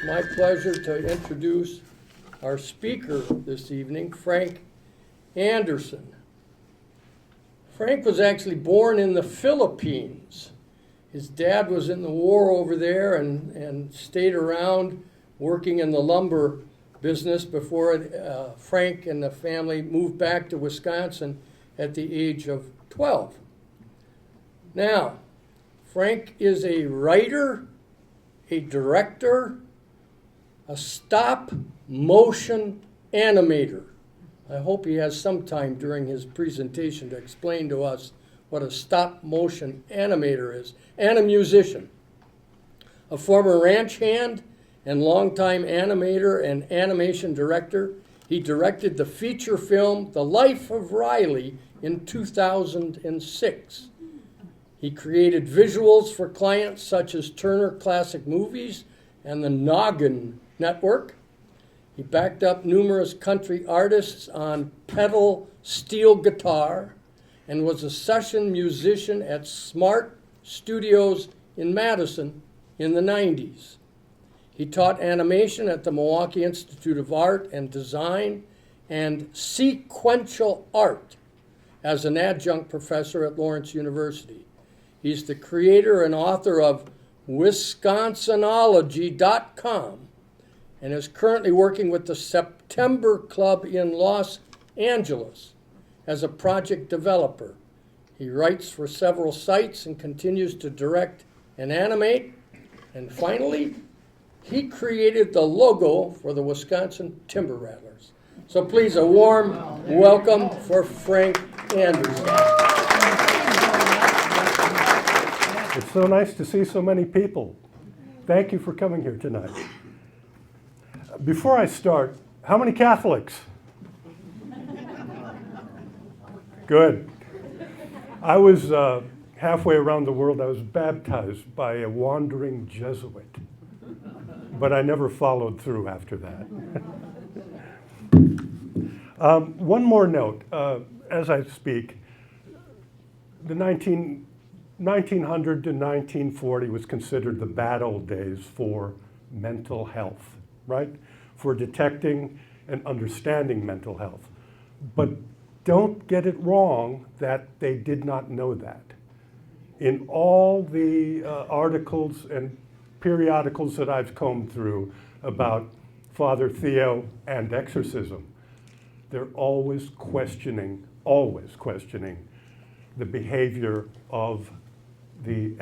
my pleasure to introduce our speaker this evening, Frank Anderson. Frank was actually born in the Philippines. His dad was in the war over there and stayed around working in the lumber business before Frank and the family moved back to Wisconsin at the age of 12. Now, Frank is a writer, a director, a stop-motion animator. I hope he has some time during his presentation to explain to us what a stop-motion animator is, and a musician. A former ranch hand and longtime animator and animation director, he directed the feature film The Life of Riley in 2006. He created visuals for clients such as Turner Classic Movies and the Noggin Network. He backed up numerous country artists on pedal steel guitar and was a session musician at Smart Studios in Madison in the 90s. He taught animation at the Milwaukee Institute of Art and Design and sequential art as an adjunct professor at Lawrence University. He's the creator and author of Wisconsinology.com and is currently working with the September Club in Los Angeles as a project developer. He writes for several sites and continues to direct and animate. And finally, he created the logo for the Wisconsin Timber Rattlers. So please, a warm welcome for Frank Anderson. It's so nice to see so many people. Thank you for coming here tonight. Before I start, how many Catholics? Good. I was halfway around the world. I was baptized by a wandering Jesuit, but I never followed through after that. One more note, as I speak, the 1900 to 1940 was considered the bad old days for mental health, right? For detecting and understanding mental health. But don't get it wrong that they did not know that. In all the articles and periodicals that I've combed through about Father Theo and exorcism, they're always questioning the behavior of the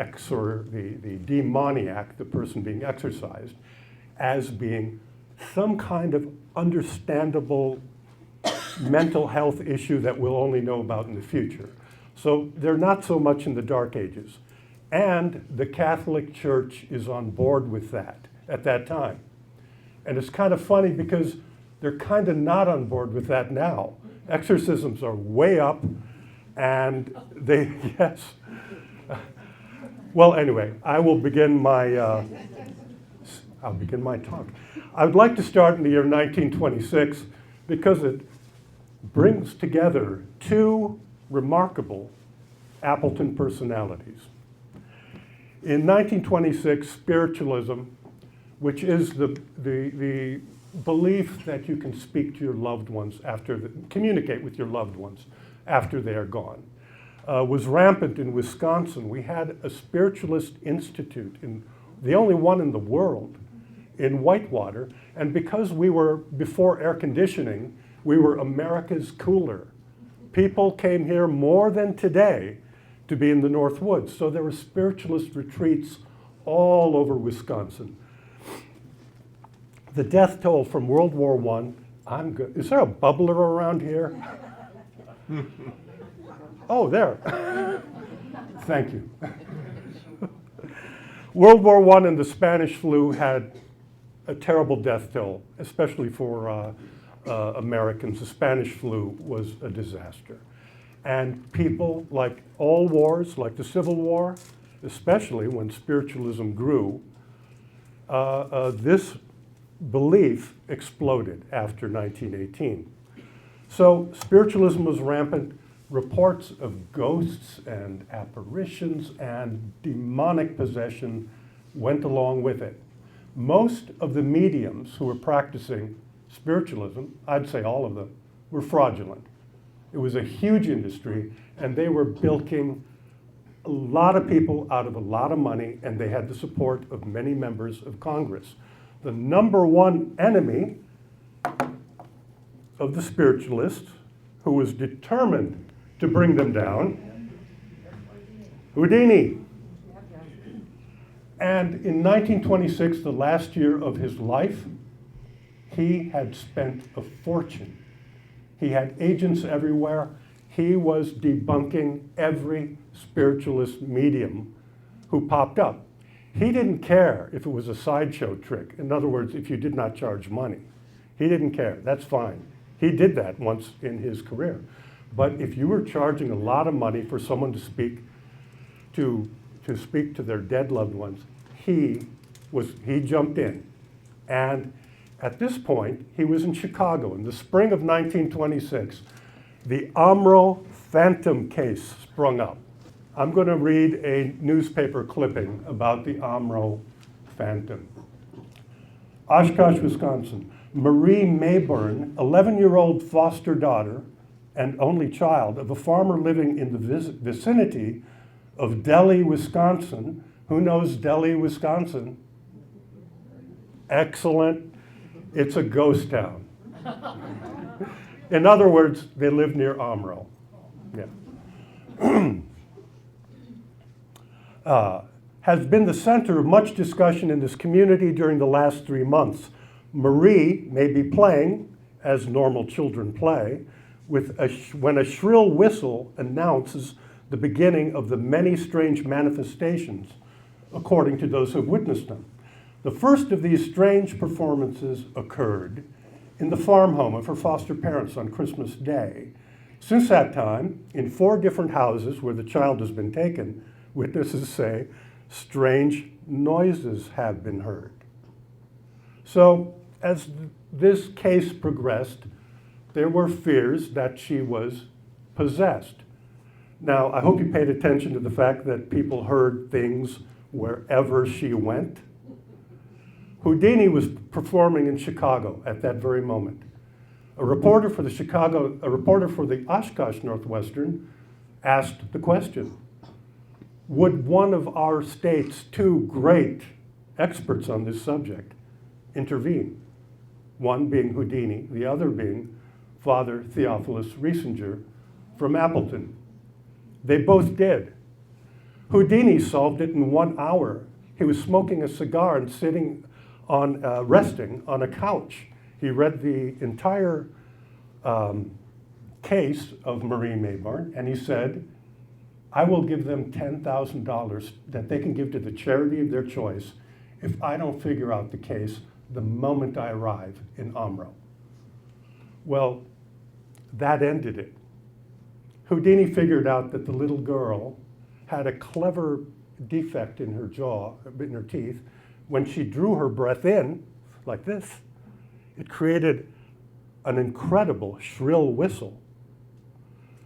demoniac, the person being exorcised, as being some kind of understandable mental health issue that we'll only know about in the future. So they're not so much in the Dark Ages. And the Catholic Church is on board with that at that time. And it's kind of funny because they're kind of not on board with that now. Exorcisms are way up, and they, yes. Well, anyway, I will begin my talk. I would like to start in the year 1926 because it brings together two remarkable Appleton personalities. In 1926, Spiritualism, which is the belief that you can speak to your loved ones communicate with your loved ones after they are gone, was rampant in Wisconsin. We had a Spiritualist Institute, the only one in the world, in Whitewater, and because we were before air conditioning, we were America's cooler. People came here more than today to be in the North Woods, so there were Spiritualist retreats all over Wisconsin. The death toll from World War I, I'm good. Is there a bubbler around here? Oh, there. Thank you. World War I and the Spanish flu had a terrible death toll, especially for Americans. The Spanish flu was a disaster. And people, like all wars, like the Civil War, especially when spiritualism grew, this belief exploded after 1918. So spiritualism was rampant. Reports of ghosts and apparitions and demonic possession went along with it. most of the mediums who were practicing spiritualism, I'd say all of them, were fraudulent. It was a huge industry, and they were bilking a lot of people out of a lot of money, and they had the support of many members of Congress. The number one enemy of the spiritualists, who was determined to bring them down, Houdini. And in 1926, the last year of his life, he had spent a fortune. He had agents everywhere. He was debunking every spiritualist medium who popped up. He didn't care if it was a sideshow trick. In other words, if you did not charge money. He didn't care. That's fine. He did that once in his career. But if you were charging a lot of money for someone to speak to their dead loved ones, he jumped in. And at this point, he was in Chicago. In the spring of 1926, the Amral Phantom case sprung up. I'm going to read a newspaper clipping about the Amral Phantom. Oshkosh, Wisconsin. Marie Mayburn, 11-year-old foster daughter and only child of a farmer living in the vicinity of Delhi, Wisconsin. Who knows Delhi, Wisconsin? Excellent. It's a ghost town. In other words, they live near Amral. Yeah. Has been the center of much discussion in this community during the last 3 months. Marie may be playing, as normal children play, when a shrill whistle announces the beginning of the many strange manifestations, according to those who have witnessed them. The first of these strange performances occurred in the farm home of her foster parents on Christmas Day. Since that time, in 4 different houses where the child has been taken, witnesses say strange noises have been heard. So, as this case progressed, there were fears that she was possessed. Now, I hope you paid attention to the fact that people heard things wherever she went. Houdini was performing in Chicago at that very moment. A reporter for the Oshkosh Northwestern asked the question, would one of our state's 2 great experts on this subject intervene? One being Houdini, the other being Father Theophilus Reissinger from Appleton. They both did. Houdini solved it in 1 hour. He was smoking a cigar and resting on a couch. He read the entire case of Marie Mayburn, and he said, I will give them $10,000 that they can give to the charity of their choice if I don't figure out the case the moment I arrive in Amral. Well, that ended it. Houdini figured out that the little girl had a clever defect in her jaw, in her teeth. When she drew her breath in, like this, it created an incredible shrill whistle.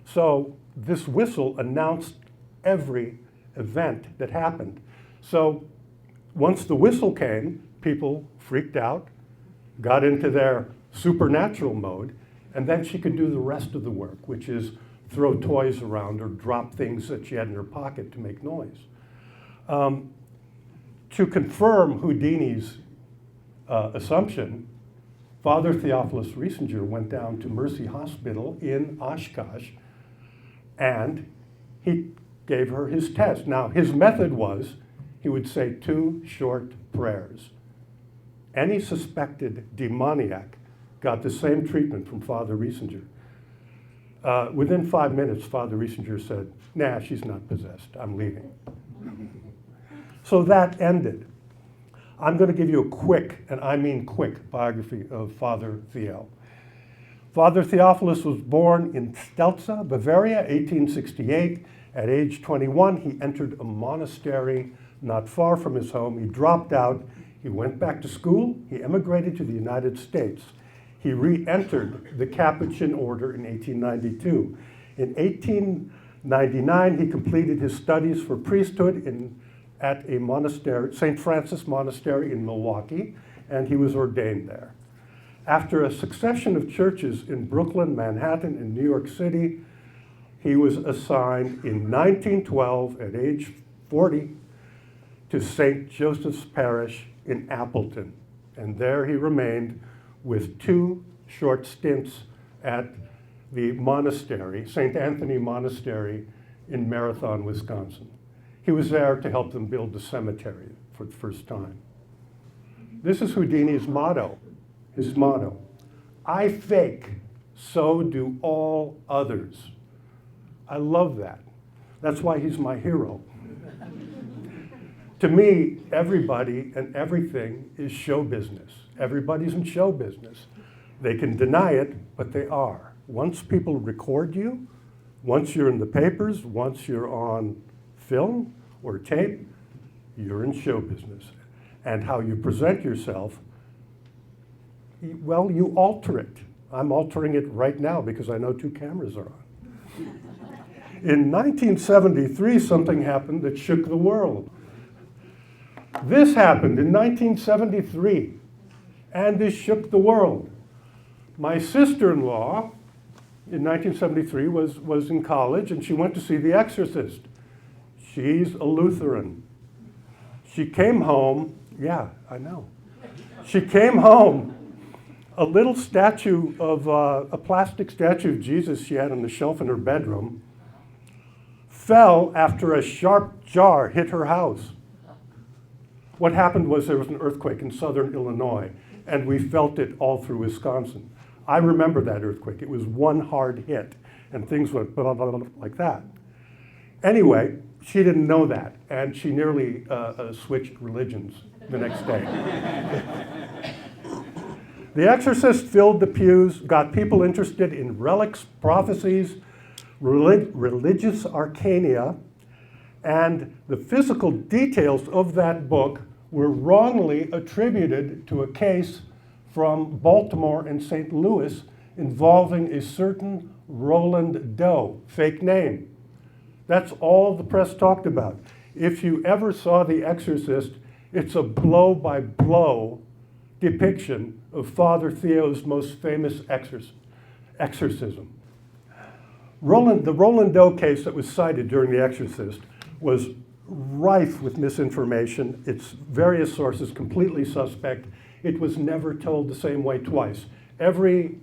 So this whistle announced every event that happened. So once the whistle came, people freaked out, got into their supernatural mode, and then she could do the rest of the work, which is throw toys around or drop things that she had in her pocket to make noise. To confirm Houdini's assumption, Father Theophilus Reissinger went down to Mercy Hospital in Oshkosh, and he gave her his test. Now, his method was he would say 2 short prayers. Any suspected demoniac got the same treatment from Father Reissinger. Within 5 minutes, Father Reissinger said, nah, she's not possessed, I'm leaving. So that ended. I'm going to give you a quick, and I mean quick, biography of Father Theo. Father Theophilus was born in Stelze, Bavaria, 1868. At age 21, he entered a monastery not far from his home. He dropped out. He went back to school. He emigrated to the United States. He re-entered the Capuchin order in 1892. In 1899, he completed his studies for priesthood at a monastery, St. Francis Monastery in Milwaukee, and he was ordained there. After a succession of churches in Brooklyn, Manhattan, and New York City, he was assigned in 1912, at age 40, to St. Joseph's Parish in Appleton. And there he remained with 2 short stints at the monastery, St. Anthony Monastery in Marathon, Wisconsin. He was there to help them build the cemetery for the first time. This is Houdini's motto, his motto. I fake, so do all others. I love that. That's why he's my hero. To me, everybody and everything is show business. Everybody's in show business. They can deny it, but they are. Once people record you, once you're in the papers, once you're on film or tape, you're in show business. And how you present yourself, well, you alter it. I'm altering it right now because I know 2 cameras are on. In 1973, something happened that shook the world. This happened in 1973, and this shook the world. My sister-in-law, in 1973, was in college, and she went to see The Exorcist. She's a Lutheran. She came home, yeah, I know. She came home, a little statue of, a plastic statue of Jesus she had on the shelf in her bedroom, fell after a sharp jar hit her house. What happened was there was an earthquake in southern Illinois, and we felt it all through Wisconsin. I remember that earthquake. It was one hard hit, and things went blah, blah, blah, like that. Anyway, she didn't know that, and she nearly switched religions the next day. The Exorcist filled the pews, got people interested in relics, prophecies, religious arcana, and the physical details of that book were wrongly attributed to a case from Baltimore and St. Louis involving a certain Roland Doe, fake name. That's all the press talked about. If you ever saw The Exorcist, it's a blow-by-blow depiction of Father Theo's most famous exorcism. The Roland Doe case that was cited during The Exorcist was rife with misinformation. Its various sources completely suspect. It was never told the same way twice. Every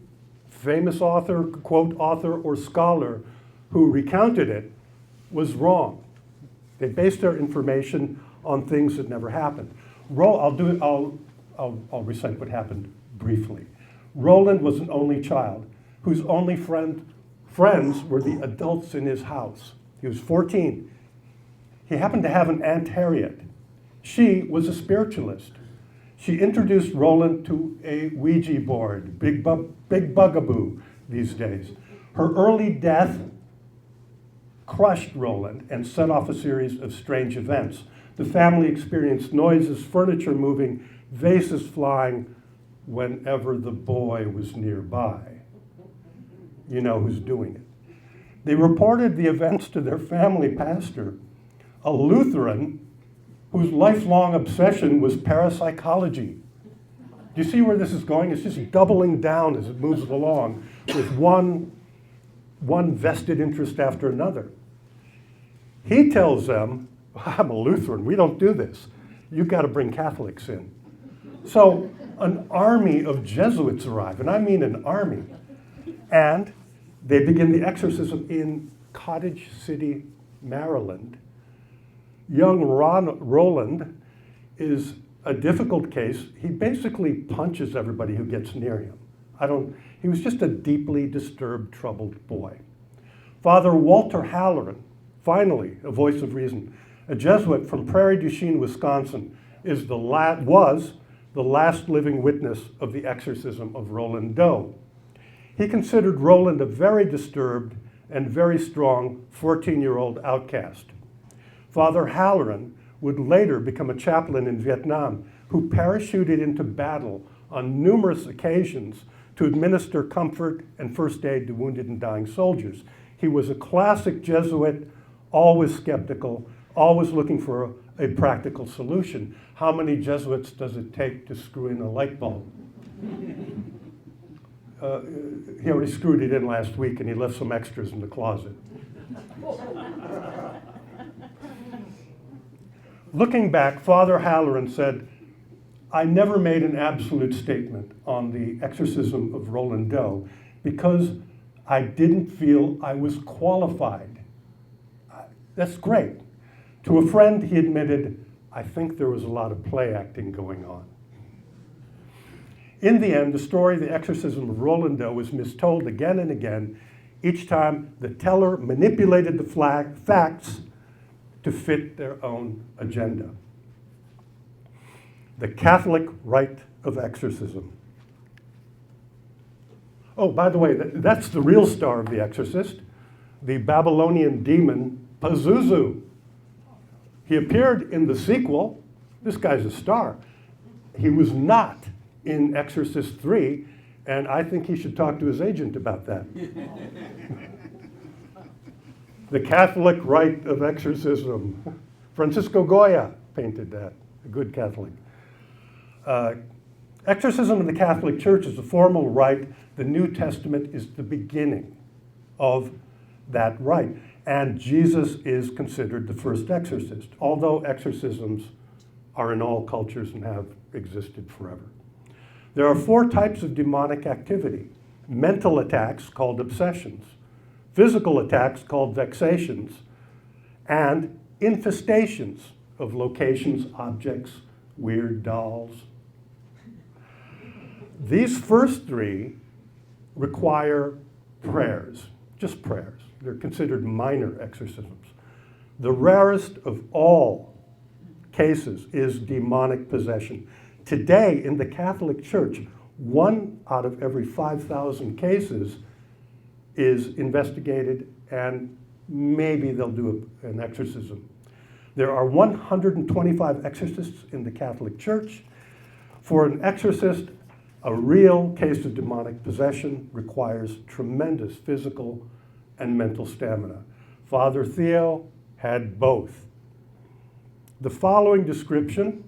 famous author, quote, author or scholar who recounted it was wrong. They based their information on things that never happened. I'll recite what happened briefly. Roland was an only child whose only friends were the adults in his house. He was 14. He happened to have an Aunt Harriet. She was a spiritualist. She introduced Roland to a Ouija board, big bugaboo these days. Her early death crushed Roland and set off a series of strange events. The family experienced noises, furniture moving, vases flying whenever the boy was nearby. You know who's doing it. They reported the events to their family pastor, a Lutheran whose lifelong obsession was parapsychology. Do you see where this is going? It's just doubling down as it moves along with one vested interest after another. He tells them, I'm a Lutheran, we don't do this. You've got to bring Catholics in. So an army of Jesuits arrive, and I mean an army. And they begin the exorcism in Cottage City, Maryland. Young Roland is a difficult case. He basically punches everybody who gets near him. He was just a deeply disturbed, troubled boy. Father Walter Halloran, finally, a voice of reason, a Jesuit from Prairie du Chien, Wisconsin, was the last living witness of the exorcism of Roland Doe. He considered Roland a very disturbed and very strong 14-year-old outcast. Father Halloran would later become a chaplain in Vietnam who parachuted into battle on numerous occasions to administer comfort and first aid to wounded and dying soldiers. He was a classic Jesuit, always skeptical, always looking for a practical solution. How many Jesuits does it take to screw in a light bulb? He already screwed it in last week and he left some extras in the closet. Looking back, Father Halloran said, I never made an absolute statement on the exorcism of Roland because I didn't feel I was qualified. That's great. To a friend, he admitted, I think there was a lot of play acting going on. In the end, the story of the exorcism of Roland was mistold again and again, each time the teller manipulated the facts to fit their own agenda. The Catholic rite of exorcism. Oh, by the way, that's the real star of The Exorcist, the Babylonian demon Pazuzu. He appeared in the sequel. This guy's a star. He was not in Exorcist 3, and I think he should talk to his agent about that. The Catholic rite of exorcism. Francisco Goya painted that, a good Catholic. Exorcism in the Catholic Church is a formal rite. The New Testament is the beginning of that rite. And Jesus is considered the first exorcist, although exorcisms are in all cultures and have existed forever. There are 4 types of demonic activity: mental attacks called obsessions, physical attacks called vexations, and infestations of locations, objects, weird dolls. These first 3 require prayers, just prayers. They're considered minor exorcisms. The rarest of all cases is demonic possession. Today, in the Catholic Church, 1 out of every 5,000 cases is investigated, and maybe they'll do an exorcism. There are 125 exorcists in the Catholic Church. For an exorcist, a real case of demonic possession requires tremendous physical and mental stamina. Father Theo had both. The following description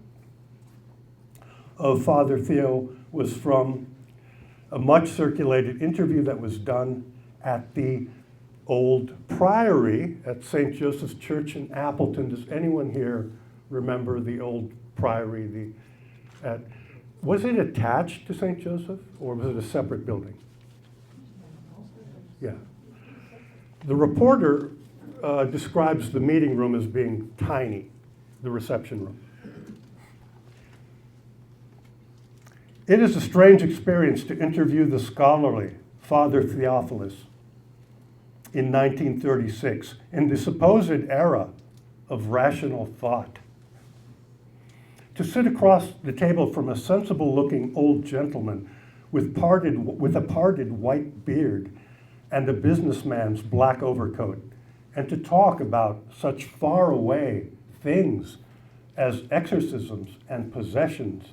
of Father Theo was from a much circulated interview that was done at the old priory at St. Joseph's Church in Appleton. Does anyone here remember the old priory? Was it attached to St. Joseph, or was it a separate building? Yeah. The reporter describes the meeting room as being tiny, the reception room. It is a strange experience to interview the scholarly Father Theophilus in 1936, in the supposed era of rational thought. To sit across the table from a sensible-looking old gentleman with a parted white beard and a businessman's black overcoat, and to talk about such faraway things as exorcisms and possessions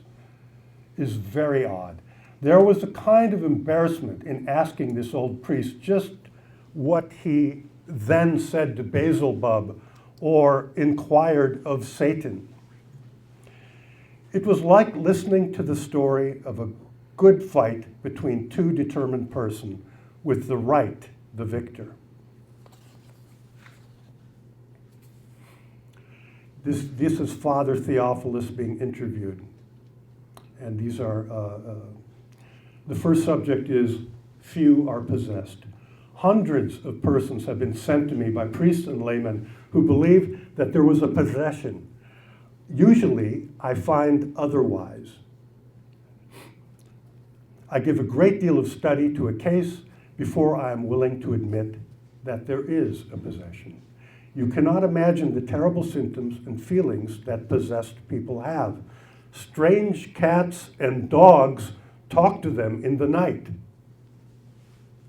is very odd. There was a kind of embarrassment in asking this old priest just what he then said to Beelzebub or inquired of Satan. It was like listening to the story of a good fight between 2 determined persons, with the right the victor. This is Father Theophilus being interviewed. And these are, the first subject is, few are possessed. Hundreds of persons have been sent to me by priests and laymen who believe that there was a possession. Usually, I find otherwise. I give a great deal of study to a case before I am willing to admit that there is a possession. You cannot imagine the terrible symptoms and feelings that possessed people have. Strange cats and dogs talk to them in the night.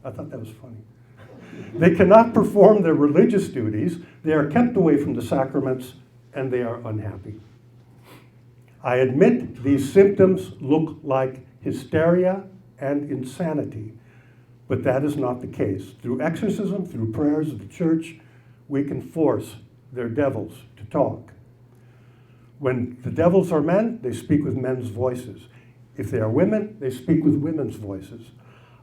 I thought that was funny. They cannot perform their religious duties. They are kept away from the sacraments, and they are unhappy. I admit these symptoms look like hysteria and insanity, but that is not the case. Through exorcism, through prayers of the church, we can force their devils to talk. When the devils are men, they speak with men's voices. If they are women, they speak with women's voices.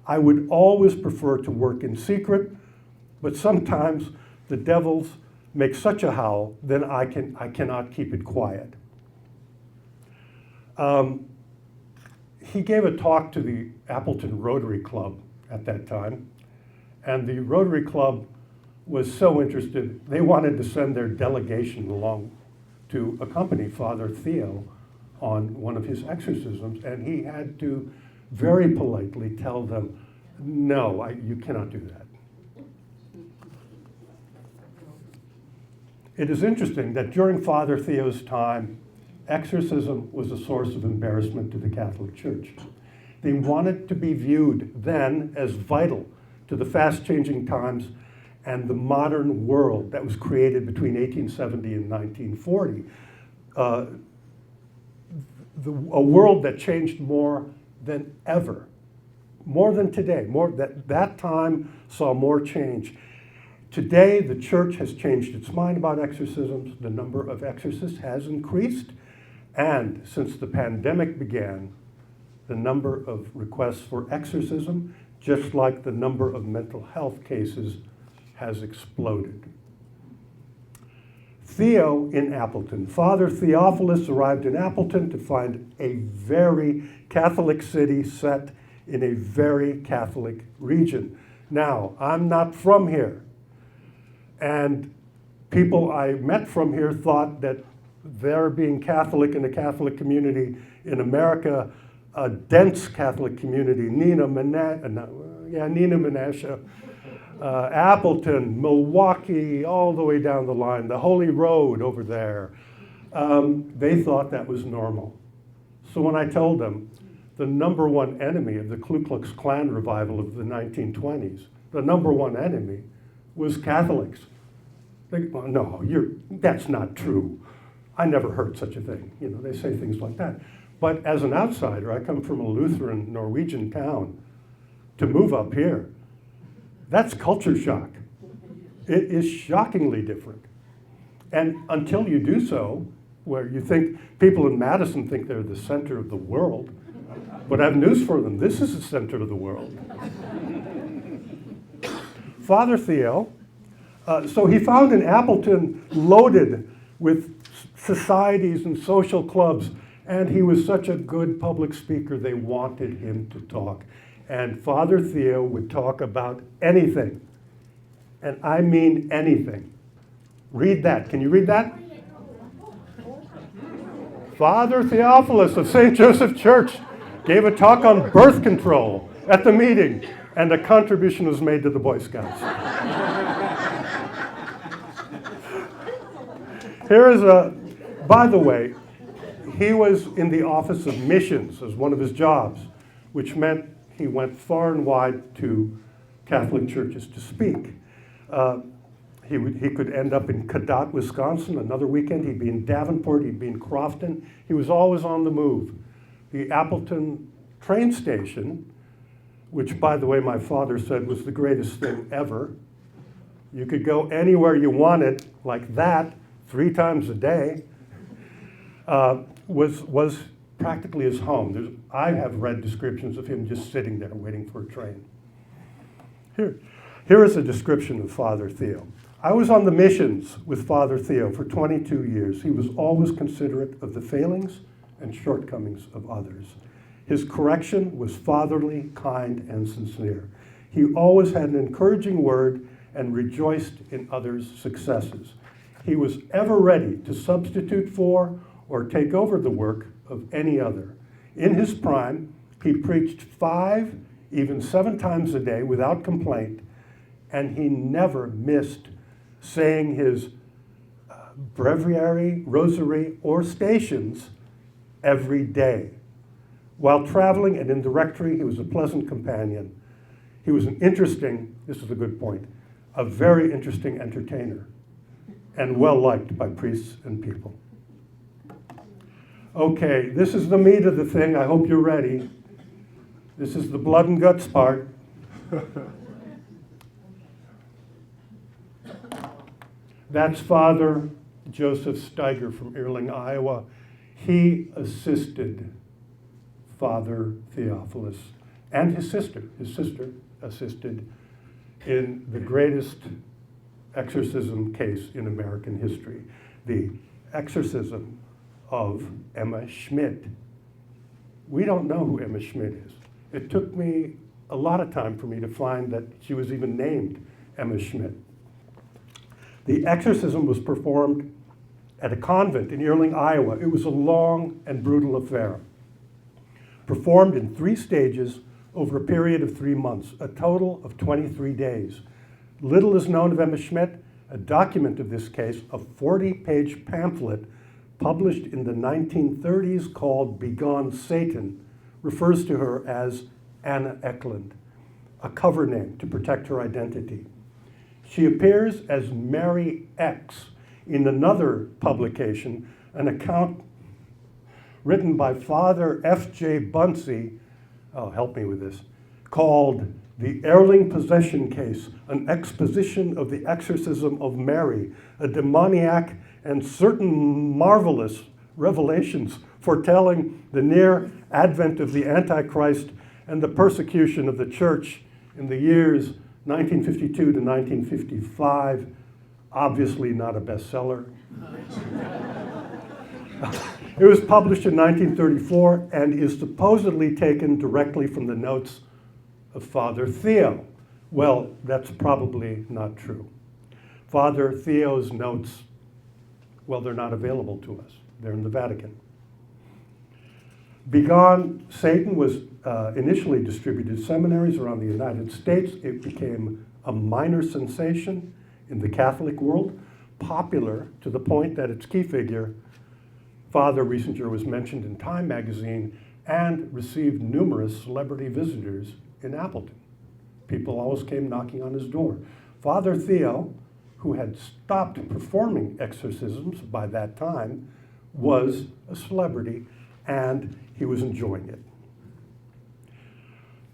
I would always prefer to work in secret, but sometimes the devils make such a howl that I cannot keep it quiet. He gave a talk to the Appleton Rotary Club at that time, and the Rotary Club was so interested, they wanted to send their delegation along to accompany Father Theo on one of his exorcisms, and he had to very politely tell them, no, you cannot do that. It is interesting that during Father Theo's time, exorcism was a source of embarrassment to the Catholic Church. They wanted to be viewed then as vital to the fast-changing times and the modern world that was created between 1870 and 1940. A world that changed more than ever, more than today. That time saw more change. Today, the church has changed its mind about exorcisms. The number of exorcists has increased. And since the pandemic began, the number of requests for exorcism, just like the number of mental health cases, has exploded. Theo in Appleton. Father Theophilus arrived in Appleton to find a very Catholic city set in a very Catholic region. Now, I'm not from here. And people I met from here thought that their being Catholic in a Catholic community in America, a dense Catholic community, Nina Menasha, Appleton, Milwaukee, all the way down the line, the Holy Road over there. They thought that was normal. So when I told them the number one enemy of the Ku Klux Klan revival of the 1920s, the number one enemy was Catholics. Well, no, that's not true. I never heard such a thing. They say things like that. But as an outsider, I come from a Lutheran Norwegian town. To move up here, that's culture shock. It is shockingly different. And until you do so, where you think people in Madison think they're the center of the world, but I have news for them. This is the center of the world. Father Theo, so he found in Appleton loaded with societies and social clubs, and he was such a good public speaker, they wanted him to talk. And Father Theo would talk about anything, and I mean anything. Read that. Can you read that? Father Theophilus of St. Joseph Church gave a talk on birth control at the meeting, and a contribution was made to the Boy Scouts. Here is by the way, he was in the Office of Missions as one of his jobs, which meant he went far and wide to Catholic churches to speak. He could end up in Cadott, Wisconsin. Another weekend, he'd be in Davenport, he'd be in Crofton. He was always on the move. The Appleton train station, which, by the way, my father said was the greatest thing ever. You could go anywhere you wanted, like that, 3 times a day, was practically his home. I have read descriptions of him just sitting there waiting for a train. Here is a description of Father Theo. I was on the missions with Father Theo for 22 years. He was always considerate of the failings and shortcomings of others. His correction was fatherly, kind, and sincere. He always had an encouraging word and rejoiced in others' successes. He was ever ready to substitute for or take over the work of any other. In his prime, he preached 5, even 7 times a day without complaint, and he never missed saying his breviary, rosary, or stations every day. While traveling and in the rectory, he was a pleasant companion. He was an interesting, this is a good point, a very interesting entertainer, and well-liked by priests and people. Okay, this is the meat of the thing. I hope you're ready. This is the blood and guts part. That's Father Joseph Steiger from Earling, Iowa. He assisted Father Theophilus and his sister assisted in the greatest exorcism case in American history, the exorcism of Emma Schmidt. We don't know who Emma Schmidt is. It took me a lot of time for me to find that she was even named Emma Schmidt. The exorcism was performed at a convent in Earling, Iowa. It was a long and brutal affair, performed in 3 stages over a period of 3 months, a total of 23 days. Little is known of Emma Schmidt. A document of this case, a 40-page pamphlet published in the 1930s called Begone Satan, refers to her as Anna Eklund, a cover name to protect her identity. She appears as Mary X in another publication, an account written by Father F.J. Bunsey, oh, help me with this, called The Earling Possession Case, an exposition of the exorcism of Mary, a demoniac and certain marvelous revelations foretelling the near advent of the Antichrist and the persecution of the church in the years 1952 to 1955. Obviously not a bestseller. It was published in 1934 and is supposedly taken directly from the notes of Father Theo. Well, that's probably not true. Father Theo's notes, well, they're not available to us. They're in the Vatican. Begone Satan was initially distributed to seminaries around the United States. It became a minor sensation in the Catholic world, popular to the point that its key figure, Father Reissinger, was mentioned in Time magazine and received numerous celebrity visitors in Appleton. People always came knocking on his door. Father Theo, who had stopped performing exorcisms by that time, was a celebrity and he was enjoying it.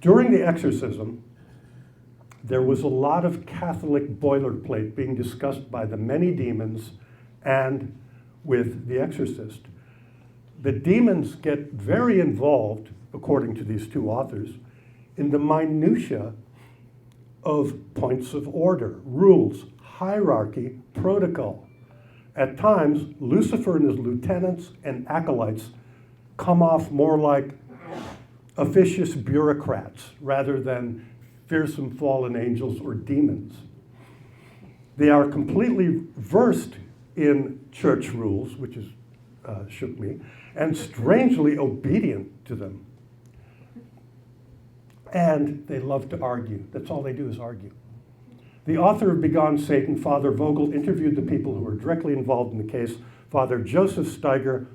During the exorcism, there was a lot of Catholic boilerplate being discussed by the many demons and with the exorcist. The demons get very involved, according to these 2 authors, in the minutiae of points of order, rules, hierarchy, protocol. At times, Lucifer and his lieutenants and acolytes come off more like officious bureaucrats rather than fearsome fallen angels or demons. They are completely versed in church rules, which is shook me, and strangely obedient to them. And they love to argue. That's all they do is argue. The author of Begone Satan, Father Vogel, interviewed the people who were directly involved in the case. Father Joseph Steiger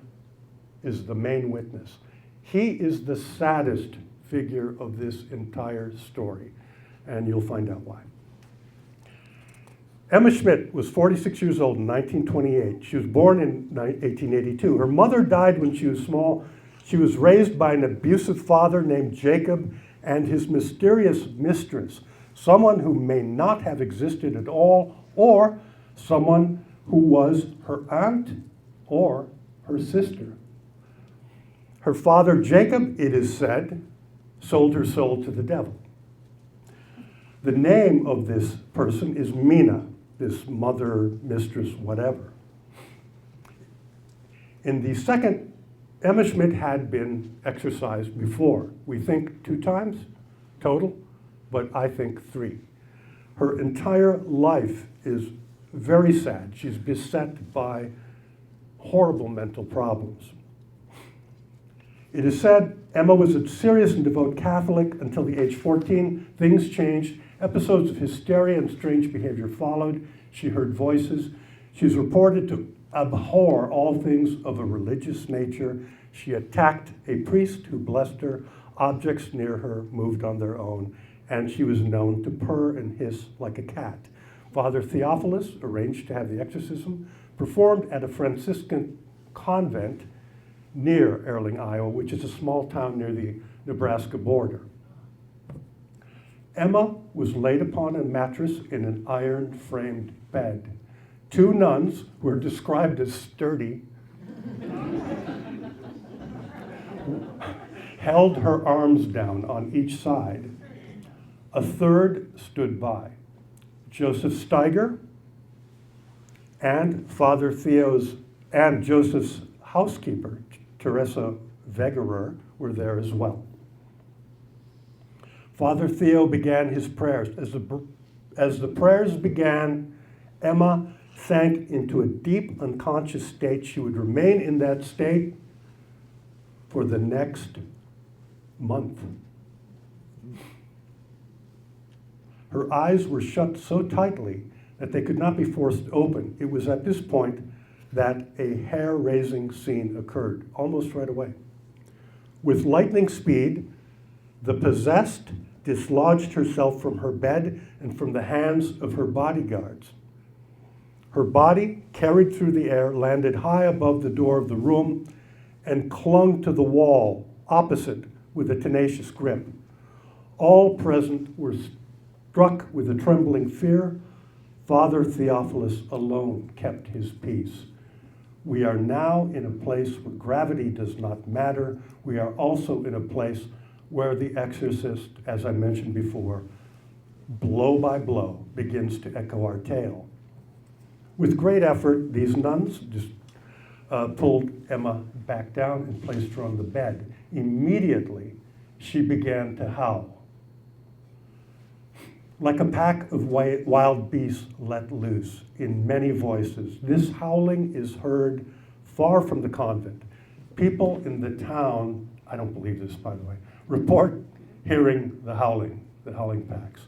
is the main witness. He is the saddest figure of this entire story, and you'll find out why. Emma Schmidt was 46 years old in 1928. She was born in 1882. Her mother died when she was small. She was raised by an abusive father named Jacob and his mysterious mistress, someone who may not have existed at all, or someone who was her aunt or her sister. Her father, Jacob, it is said, sold her soul to the devil. The name of this person is Mina, this mother, mistress, whatever. In the second, Emma Schmidt had been exorcised before. We think 2 times total, but I think 3. Her entire life is very sad. She's beset by horrible mental problems. It is said Emma was a serious and devout Catholic until the age 14. Things changed. Episodes of hysteria and strange behavior followed. She heard voices. She's reported to abhor all things of a religious nature. She attacked a priest who blessed her. Objects near her moved on their own, and she was known to purr and hiss like a cat. Father Theophilus arranged to have the exorcism performed at a Franciscan convent near Earling, Iowa, which is a small town near the Nebraska border. Emma was laid upon a mattress in an iron-framed bed. Two nuns who are described as sturdy held her arms down on each side. A third stood by. Joseph Steiger and Father Theo's and Joseph's housekeeper, Teresa Wegerer, were there as well. Father Theo began his prayers. As the prayers began, Emma sank into a deep unconscious state. She would remain in that state for the next month. Her eyes were shut so tightly that they could not be forced open. It was at this point that a hair-raising scene occurred, almost right away. With lightning speed, the possessed dislodged herself from her bed and from the hands of her bodyguards. Her body, carried through the air, landed high above the door of the room and clung to the wall opposite with a tenacious grip. All present were struck with a trembling fear. Father Theophilus alone kept his peace. We are now in a place where gravity does not matter. We are also in a place where the exorcist, as I mentioned before, blow by blow, begins to echo our tale. With great effort, these nuns just pulled Emma back down and placed her on the bed. Immediately, she began to howl. Like a pack of wild beasts let loose in many voices, this howling is heard far from the convent. People in the town, I don't believe this, by the way, report hearing the howling packs.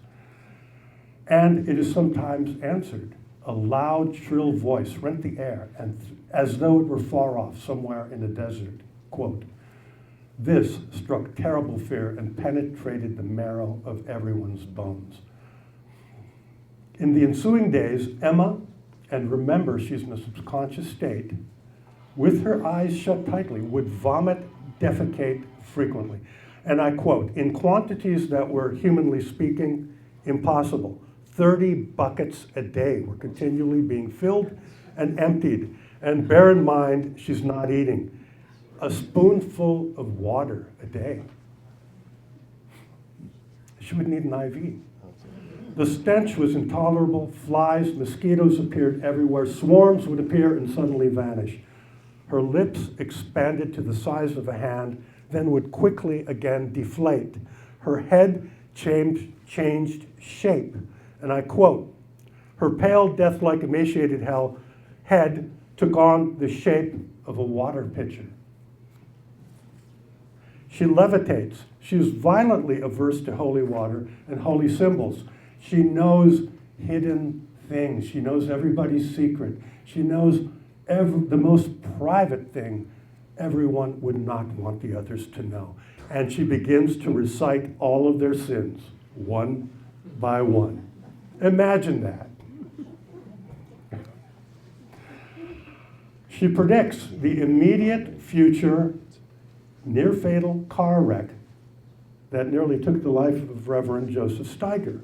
And it is sometimes answered. A loud, shrill voice rent the air, and as though it were far off, somewhere in the desert. Quote, "This struck terrible fear and penetrated the marrow of everyone's bones." In the ensuing days, Emma, and remember she's in a subconscious state, with her eyes shut tightly, would vomit, defecate frequently. And I quote, "In quantities that were, humanly speaking, impossible. 30 buckets a day were continually being filled and emptied. And bear in mind, she's not eating. A spoonful of water a day. She would need an IV. The stench was intolerable. Flies, mosquitoes appeared everywhere. Swarms would appear and suddenly vanish. Her lips expanded to the size of a hand, then would quickly again deflate. Her head changed shape. And I quote, her pale, death-like, emaciated head took on the shape of a water pitcher. She levitates. She is violently averse to holy water and holy symbols. She knows hidden things. She knows everybody's secret. She knows the most private thing everyone would not want the others to know. And she begins to recite all of their sins, one by one. Imagine that. She predicts the immediate future near-fatal car wreck that nearly took the life of Reverend Joseph Steiger.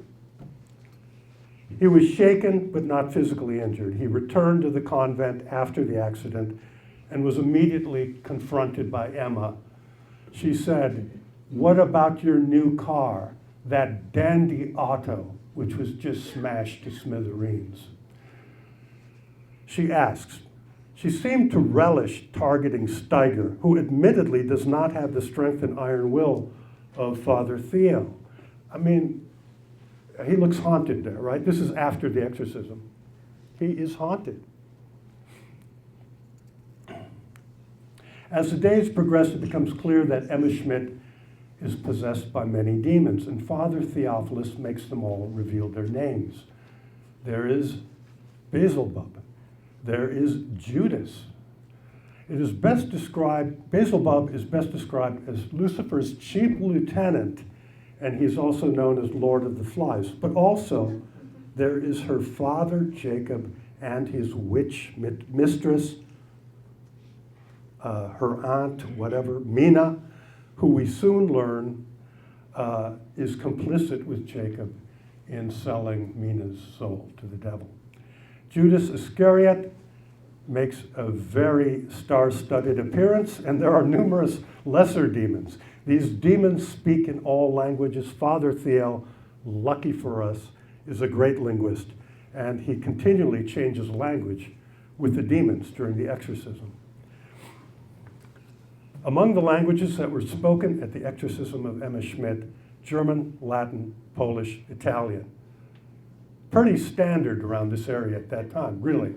He was shaken but not physically injured. He returned to the convent after the accident and was immediately confronted by Emma. She said, "What about your new car, that dandy auto, which was just smashed to smithereens?" She asks. She seemed to relish targeting Steiger, who admittedly does not have the strength and iron will of Father Theo. I mean, he looks haunted there, right? This is after the exorcism. He is haunted. As the days progress, it becomes clear that Emma Schmidt is possessed by many demons, and Father Theophilus makes them all reveal their names. There is Beelzebub. There is Judas. It is best described, Beelzebub is best described as Lucifer's chief lieutenant, and he's also known as Lord of the Flies. But also, there is her father, Jacob, and his witch mistress, her aunt, whatever, Mina, who we soon learn is complicit with Jacob in selling Mina's soul to the devil. Judas Iscariot makes a very star-studded appearance, and there are numerous lesser demons. These demons speak in all languages. Father Theo, lucky for us, is a great linguist, and he continually changes language with the demons during the exorcism. Among the languages that were spoken at the exorcism of Emma Schmidt, German, Latin, Polish, Italian. Pretty standard around this area at that time, really.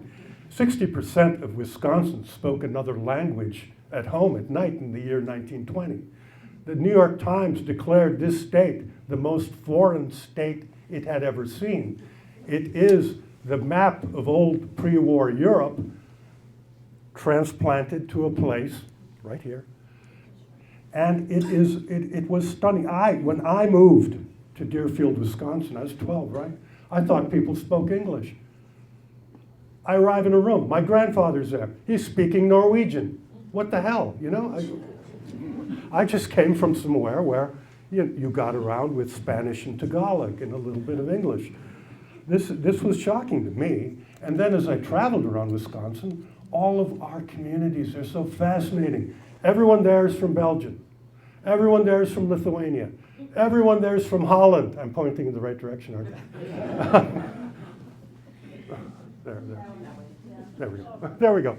60% of Wisconsin spoke another language at home at night in the year 1920. The New York Times declared this state the most foreign state it had ever seen. It is the map of old pre-war Europe transplanted to a place right here. And it was stunning. When I moved to Deerfield, Wisconsin, I was 12, right? I thought people spoke English. I arrive in a room. My grandfather's there. He's speaking Norwegian. What the hell, you know? I just came from somewhere where you got around with Spanish and Tagalog and a little bit of English. This was shocking to me. And then as I traveled around Wisconsin, all of our communities are so fascinating. Everyone there is from Belgium. Everyone there is from Lithuania. Everyone there is from Holland. I'm pointing in the right direction, aren't I? There we go. There we go.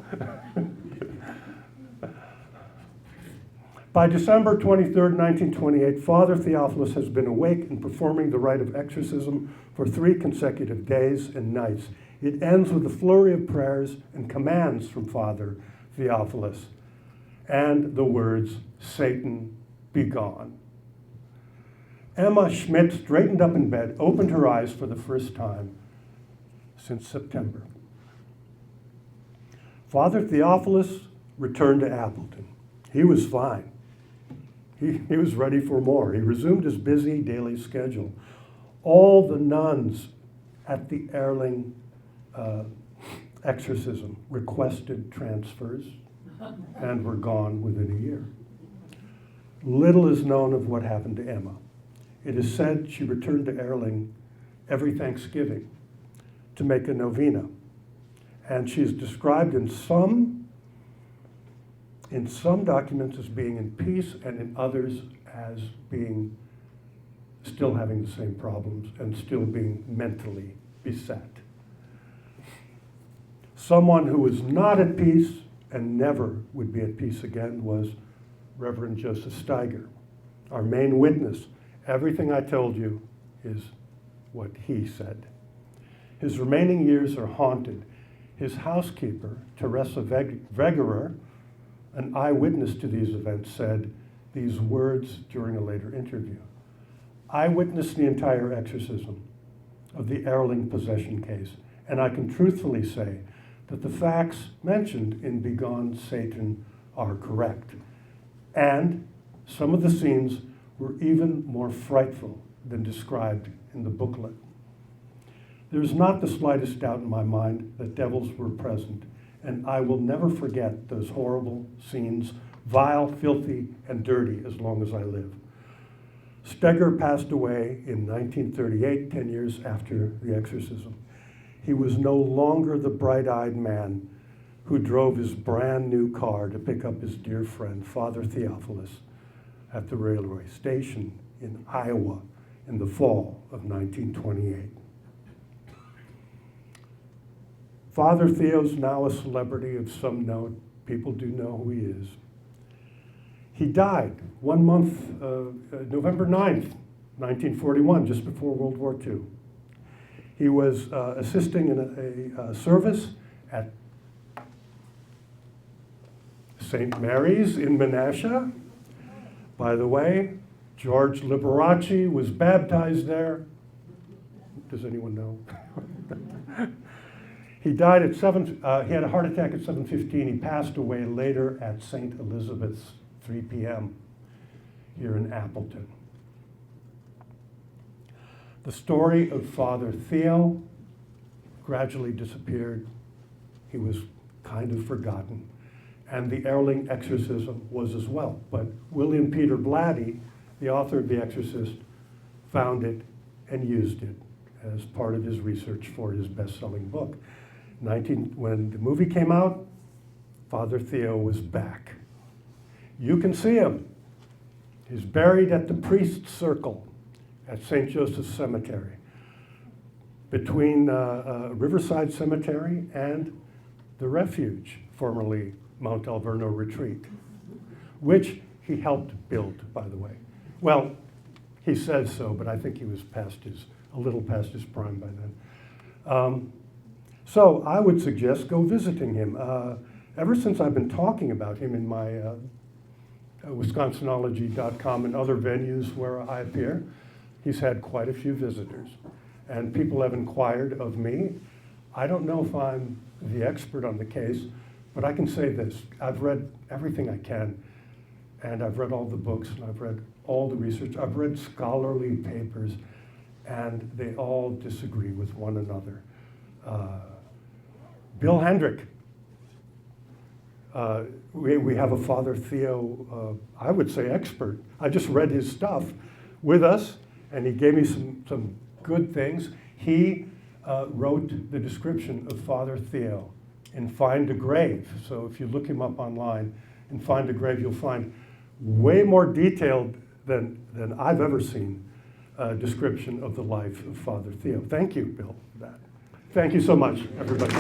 By December 23rd, 1928, Father Theophilus has been awake and performing the rite of exorcism for 3 consecutive days and nights. It ends with a flurry of prayers and commands from Father Theophilus and the words, "Satan, be gone." Emma Schmidt straightened up in bed, opened her eyes for the first time since September. Father Theophilus returned to Appleton. He was fine. He was ready for more. He resumed his busy daily schedule. All the nuns at the Erling exorcism requested transfers and were gone within a year. Little is known of what happened to Emma. It is said she returned to Erling every Thanksgiving to make a novena. And she is described in some documents as being in peace and in others as being still having the same problems and still being mentally beset. Someone who was not at peace and never would be at peace again was Reverend Joseph Steiger, our main witness. Everything I told you is what he said. His remaining years are haunted. His housekeeper, Teresa Wegerer, an eyewitness to these events, said these words during a later interview. "I witnessed the entire exorcism of the Erling possession case, and I can truthfully say that the facts mentioned in Begone Satan are correct. And some of the scenes were even more frightful than described in the booklet. There's not the slightest doubt in my mind that devils were present, and I will never forget those horrible scenes, vile, filthy, and dirty as long as I live." Steger passed away in 1938, 10 years after the exorcism. He was no longer the bright-eyed man who drove his brand new car to pick up his dear friend, Father Theophilus, at the railway station in Iowa in the fall of 1928. Father Theo's now a celebrity of some note. People do know who he is. He died 1 month, November 9th, 1941, just before World War II. He was assisting in a service at St. Mary's in Menasha. By the way, George Liberace was baptized there. Does anyone know? He died at he had a heart attack at 7:15. He passed away later at St. Elizabeth's, 3 p.m. here in Appleton. The story of Father Theo gradually disappeared. He was kind of forgotten. And the Erling exorcism was as well. But William Peter Blatty, the author of The Exorcist, found it and used it as part of his research for his best-selling book. When the movie came out, Father Theo was back. You can see him. He's buried at the priest's circle at St. Joseph's Cemetery, between Riverside Cemetery and the Refuge, formerly Mount Alverno Retreat, which he helped build, by the way. Well, he says so, but I think he was a little past his prime by then. So I would suggest go visiting him. Ever since I've been talking about him in my Wisconsinology.com and other venues where I appear, he's had quite a few visitors. And people have inquired of me. I don't know if I'm the expert on the case, but I can say this. I've read everything I can, and I've read all the books, and I've read all the research. I've read scholarly papers, and they all disagree with one another. Bill Hendrick. We have a Father Theo, I would say expert. I just read his stuff with us, and he gave me some good things. He wrote the description of Father Theo in Find a Grave. So if you look him up online in Find a Grave, you'll find way more detailed than I've ever seen description of the life of Father Theo. Thank you, Bill, for that. Thank you so much, everybody.